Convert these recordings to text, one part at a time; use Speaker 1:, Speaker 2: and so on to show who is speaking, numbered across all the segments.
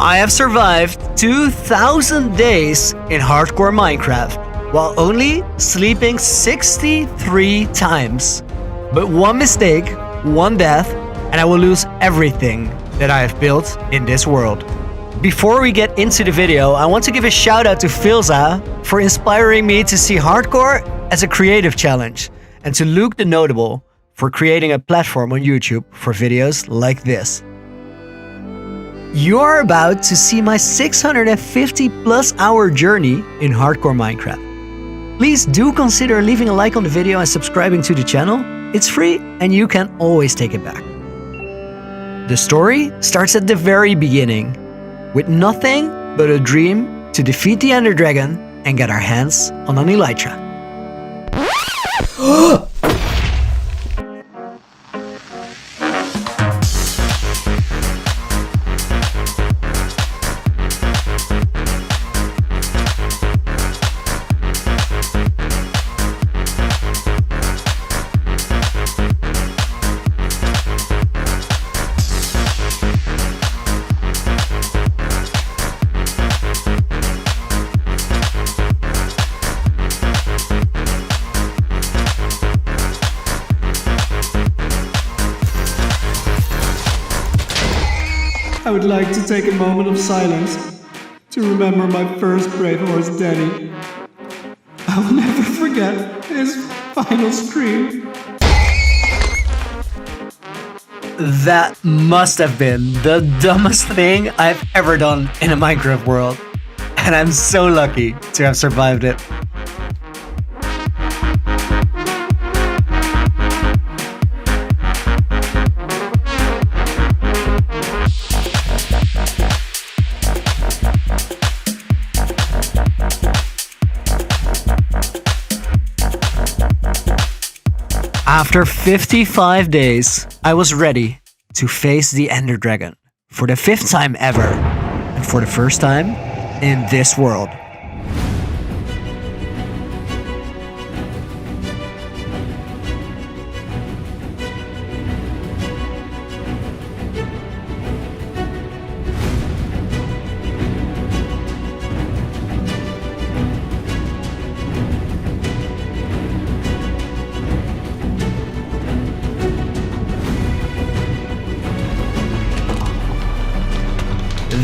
Speaker 1: I have survived 2,000 days in hardcore Minecraft while only sleeping 63 times. But one mistake, one death, and I will lose everything that I have built in this world. Before we get into the video, I want to give a shout out to Filza for inspiring me to see hardcore as a creative challenge, and to Luke the Notable for creating a platform on YouTube for videos like this. You are about to see my 650 plus hour journey in hardcore Minecraft. Please do consider leaving a like on the video and subscribing to the channel. It's free and you can always take it back. The story starts at the very beginning, with nothing but a dream to defeat the Ender Dragon and get our hands on an Elytra.
Speaker 2: I would like to take a moment of silence to remember my first brave horse, Denny. I will never forget his final scream.
Speaker 1: That must have been the dumbest thing I've ever done in a Minecraft world, and I'm so lucky to have survived it. After 55 days, I was ready to face the Ender Dragon for the 5th time ever, and for the first time in this world.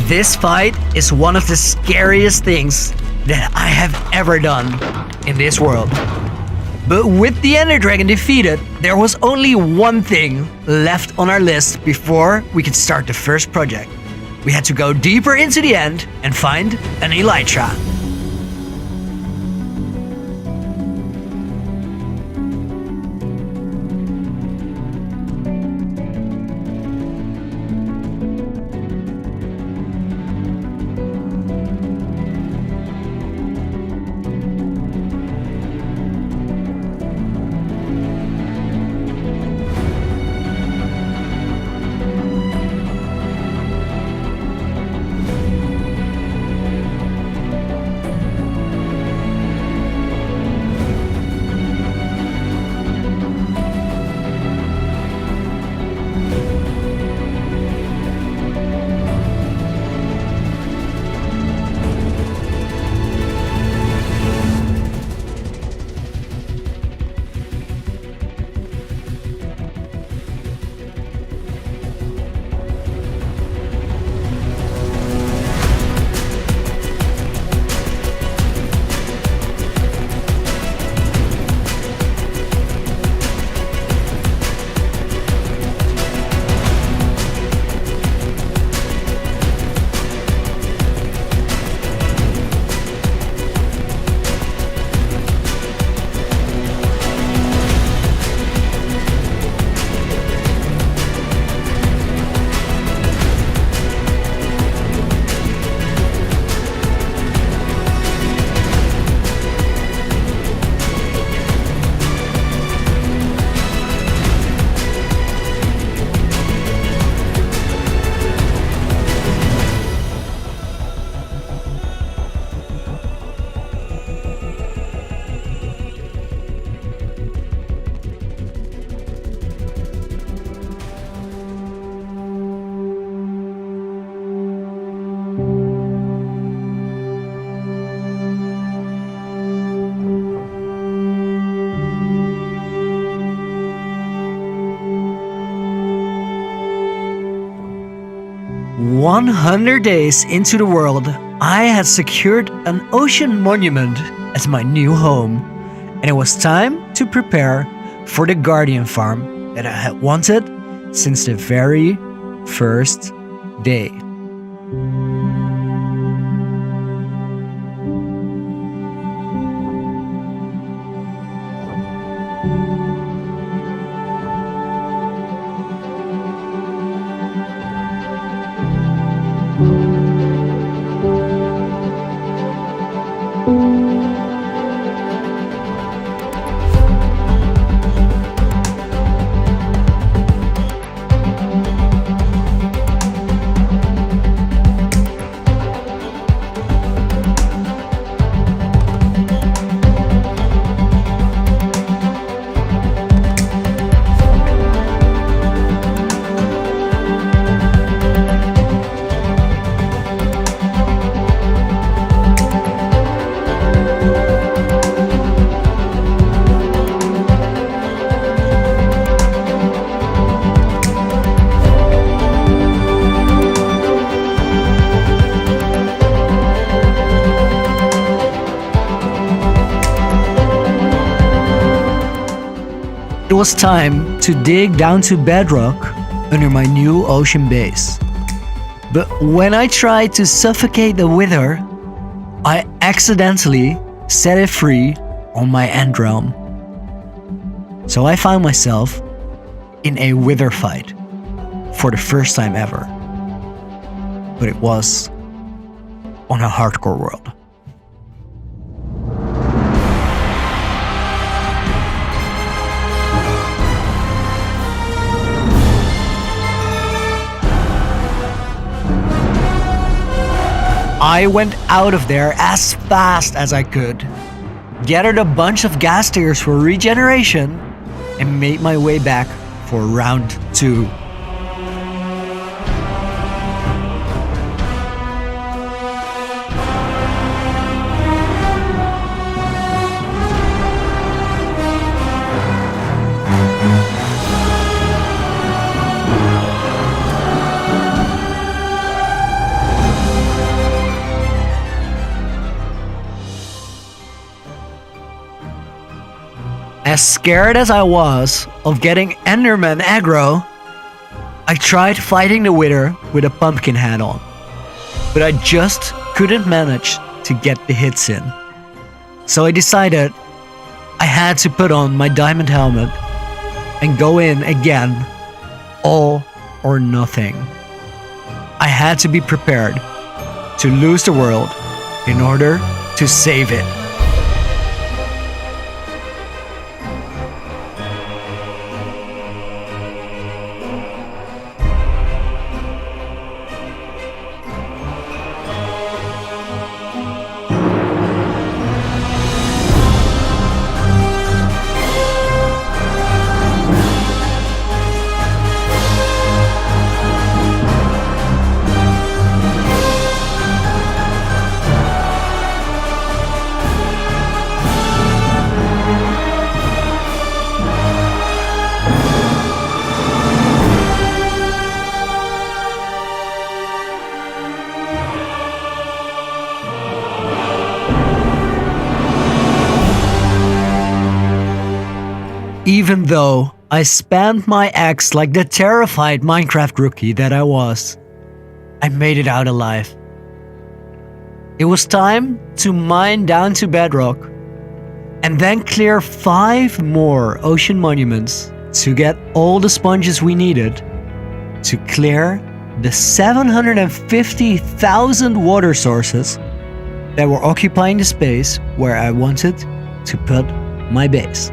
Speaker 1: This fight is one of the scariest things that I have ever done in this world. But with the Ender Dragon defeated, there was only one thing left on our list before we could start the first project. We had to go deeper into the end and find an Elytra. 100 days into the world, I had secured an ocean monument as my new home, and it was time to prepare for the Guardian farm that I had wanted since the very first day. It was time to dig down to bedrock under my new ocean base. But when I tried to suffocate the wither, I accidentally set it free on my end realm. So I found myself in a wither fight for the first time ever. But it was on a hardcore world. I went out of there as fast as I could, gathered a bunch of gas tears for regeneration, and made my way back for round 2. As scared as I was of getting Enderman aggro, I tried fighting the wither with a pumpkin hat on, but I just couldn't manage to get the hits in. So I decided I had to put on my diamond helmet and go in again, all or nothing. I had to be prepared to lose the world in order to save it. Even though I spammed my axe like the terrified Minecraft rookie that I was, I made it out alive. It was time to mine down to bedrock and then clear 5 more ocean monuments to get all the sponges we needed to clear the 750,000 water sources that were occupying the space where I wanted to put my base.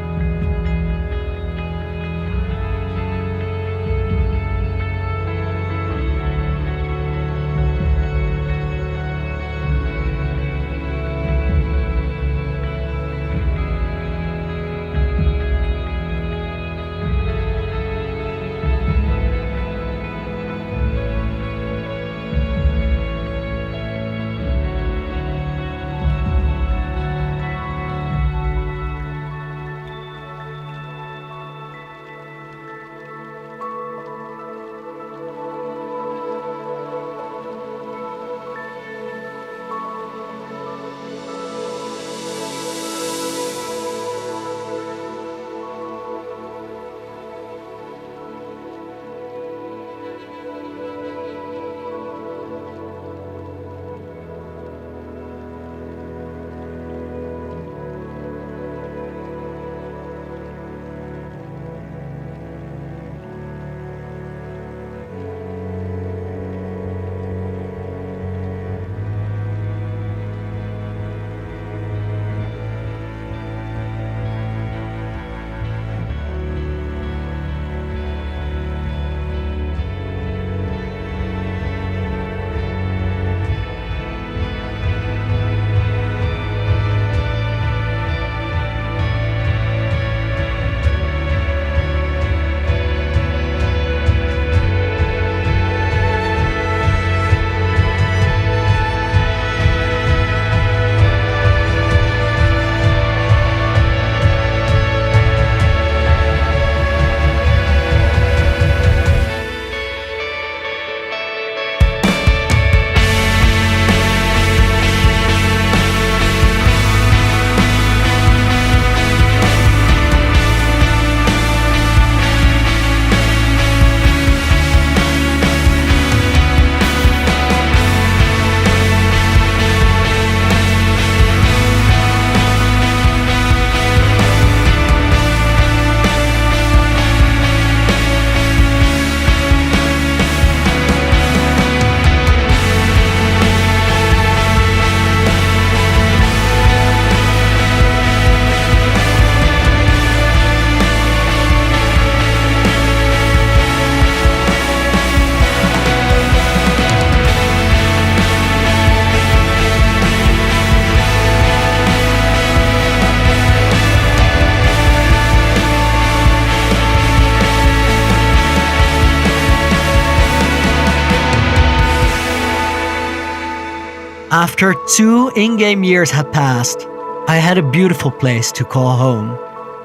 Speaker 1: After 2 in-game years had passed, I had a beautiful place to call home.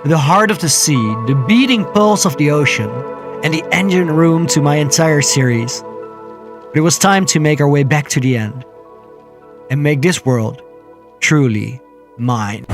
Speaker 1: The heart of the sea, the beating pulse of the ocean, and the engine room to my entire series. But it was time to make our way back to the end and make this world truly mine.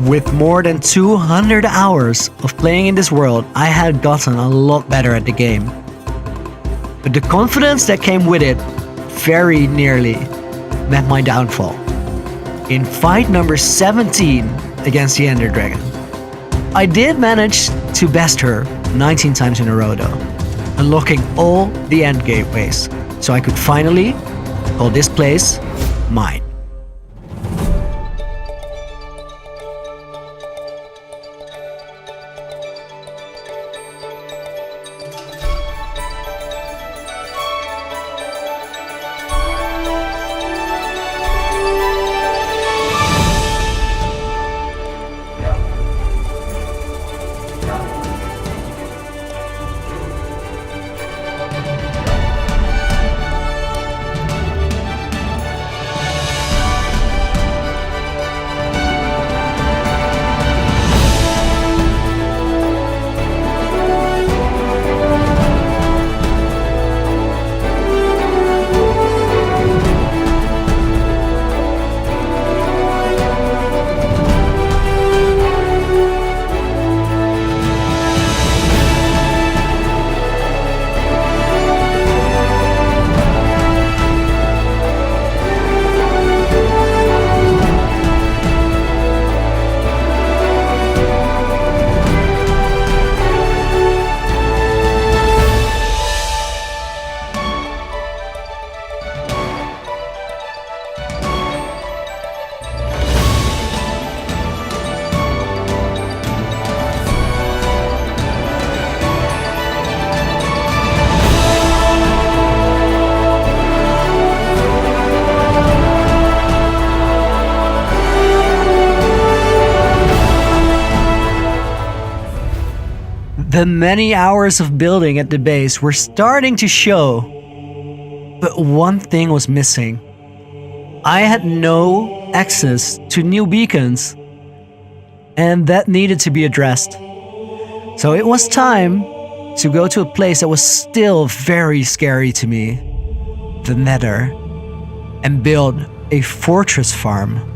Speaker 1: With more than 200 hours of playing in this world, I had gotten a lot better at the game. But the confidence that came with it very nearly met my downfall. In fight number 17 against the Ender Dragon, I did manage to best her 19 times in a row though, unlocking all the end gateways, so I could finally call this place mine. The many hours of building at the base were starting to show, but one thing was missing. I had no access to new beacons, and that needed to be addressed. So it was time to go to a place that was still very scary to me, the Nether, and build a fortress farm.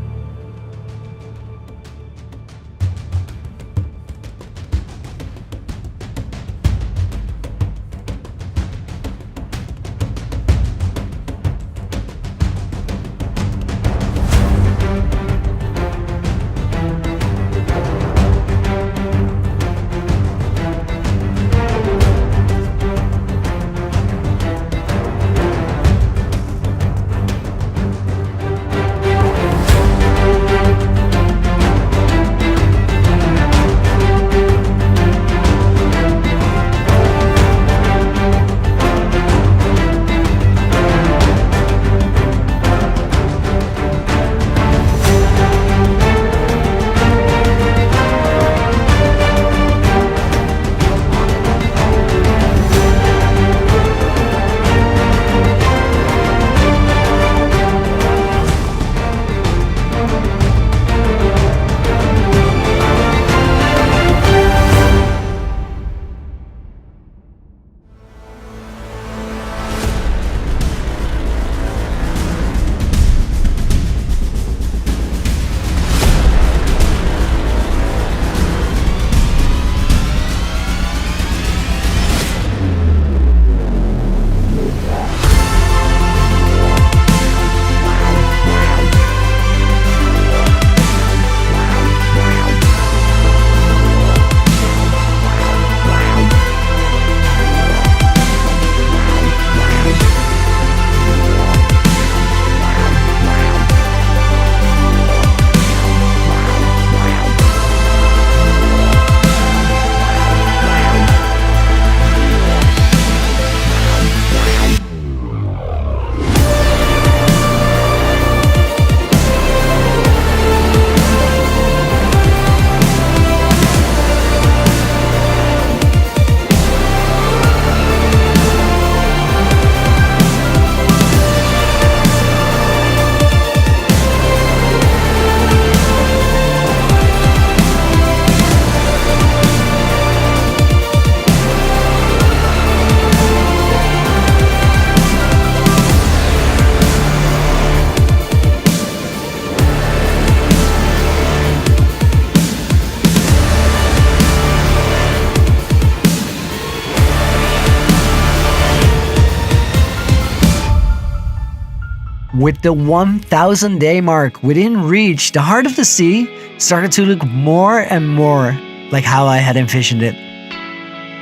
Speaker 1: With the 1,000 day mark within reach, the Heart of the Sea started to look more and more like how I had envisioned it.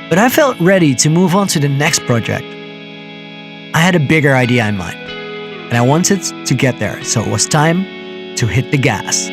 Speaker 1: But I felt ready to move on to the next project. I had a bigger idea in mind, and I wanted to get there, so it was time to hit the gas.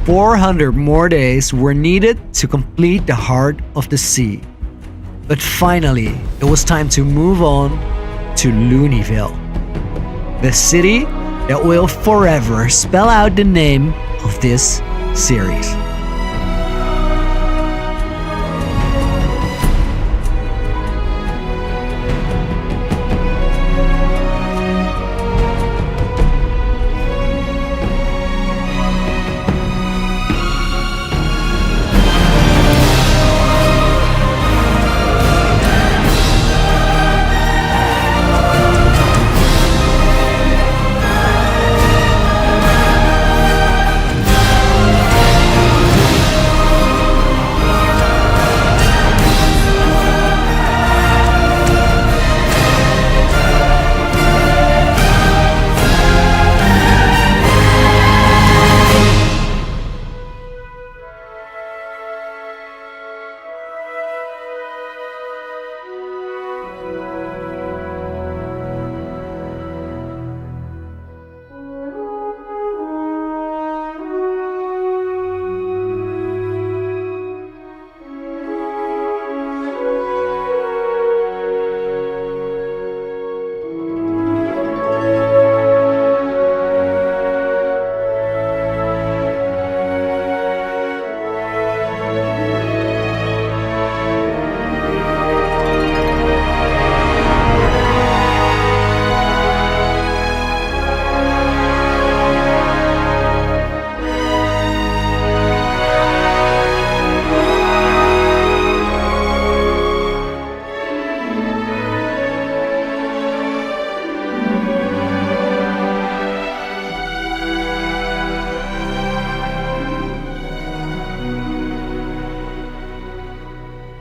Speaker 1: 400 more days were needed to complete the heart of the sea. But finally, it was time to move on to Looneyville, the city that will forever spell out the name of this series.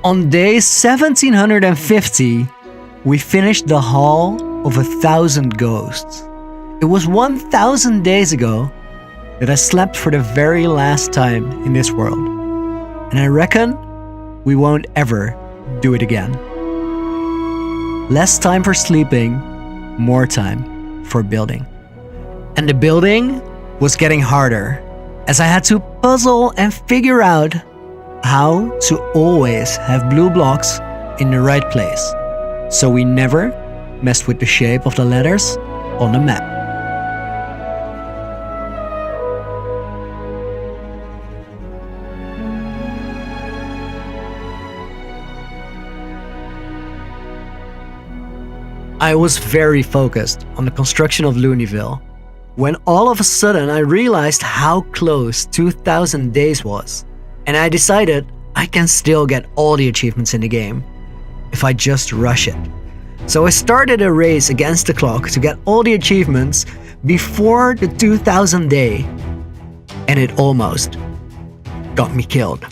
Speaker 1: On day 1750, we finished the Hall of 1,000 Ghosts. It was 1,000 days ago that I slept for the very last time in this world. And I reckon we won't ever do it again. Less time for sleeping, more time for building. And the building was getting harder as I had to puzzle and figure out how to always have blue blocks in the right place, so we never messed with the shape of the letters on the map. I was very focused on the construction of Looneyville when all of a sudden I realized how close 2,000 days was. And I decided I can still get all the achievements in the game if I just rush it. So I started a race against the clock to get all the achievements before the 2000 day. And it almost got me killed.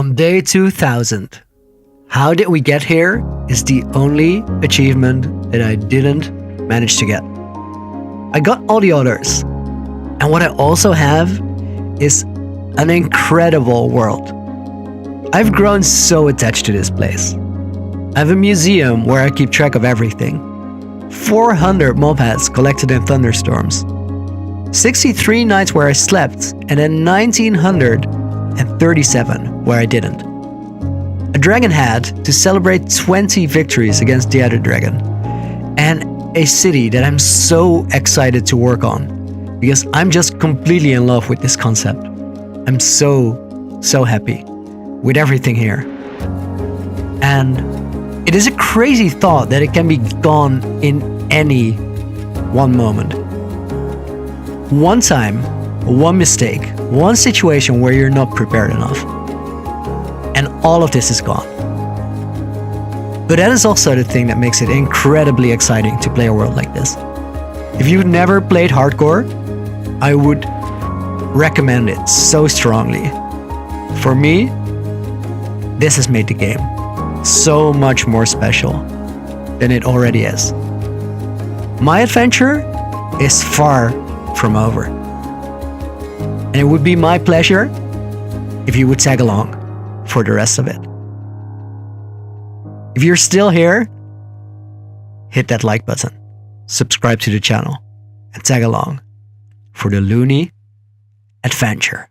Speaker 1: On day 2000, how did we get here is the only achievement that I didn't manage to get. I got all the others. And what I also have is an incredible world. I've grown so attached to this place. I have a museum where I keep track of everything. 400 mopeds collected in thunderstorms. 63 nights where I slept, and then 1937 where I didn't. A dragon head to celebrate 20 victories against the other dragon. And a city that I'm so excited to work on, because I'm just completely in love with this concept. I'm so happy with everything here. And it is a crazy thought that it can be gone in any one moment. One time, one mistake, one situation where you're not prepared enough. And all of this is gone. But that is also the thing that makes it incredibly exciting to play a world like this. If you've never played hardcore, I would recommend it so strongly. For me, this has made the game so much more special than it already is. My adventure is far from over. And it would be my pleasure if you would tag along for the rest of it. If you're still here, hit that like button, subscribe to the channel, and tag along for the Loony adventure.